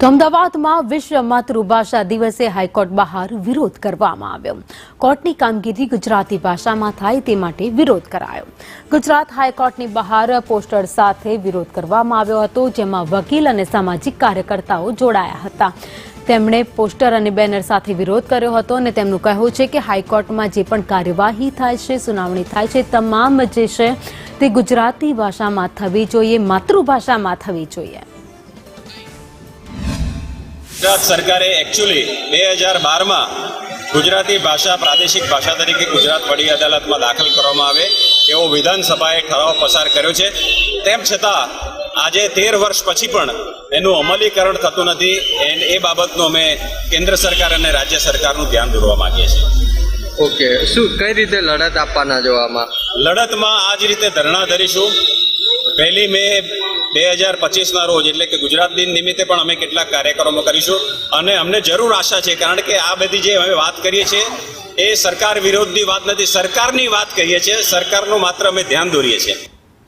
તો અમદાવાદમાં વિશ્વ માતૃભાષા દિવસે હાઈકોર્ટ બહાર વિરોધ કરવામાં આવ્યો। કોર્ટની કામગીરી ગુજરાતી ભાષામાં થાય તે માટે વિરોધ કરાયો। ગુજરાત હાઈકોર્ટની બહાર પોસ્ટર સાથે વિરોધ કરવામાં આવ્યો હતો, જેમાં વકીલ અને સામાજિક કાર્યકર્તાઓ જોડાયા હતા। તેમણે પોસ્ટર અને બેનર સાથે વિરોધ કર્યો હતો અને તેમનું કહેવું છે કે હાઈકોર્ટમાં જે પણ કાર્યવાહી થાય છે, સુનાવણી થાય છે, તમામ જે છે તે ગુજરાતી ભાષામાં થવી જોઈએ, માતૃભાષામાં થવી જોઈએ। ગુજરાત સરકારે એકચ્યુઅલી 2012 માં ગુજરાતી ભાષા પ્રાદેશિક ભાષા તરીકે ગુજરાત વડી અદાલતમાં દાખલ કરવામાં આવે એવો વિધાનસભાએ ઠરાવ પસાર કર્યો છે। તેમ છતાં આજે 13 વર્ષ પછી પણ એનું અમલીકરણ થતું નથી। એ બાબતનું અમે કેન્દ્ર સરકાર અને રાજ્ય સરકારનું ધ્યાન દોરવા માંગીએ છીએ। ઓકે, શું કઈ રીતે લડત આપવાના જો આમાં? લડતમાં આ જ રીતે ધરણા ધરીશું। 1 મે 2025ના રોજ એટલે કે ગુજરાત દિન નિમિત્તે પણ અમે કેટલાક કાર્યક્રમો કરીશું અને અમને જરૂર આશા છે, કારણ કે આ બધી જે અમે વાત કરીએ છીએ એ સરકાર વિરોધની વાત નથી, સરકારની વાત કહીએ છીએ, સરકારનું માત્ર અમે ધ્યાન દોરીએ છીએ।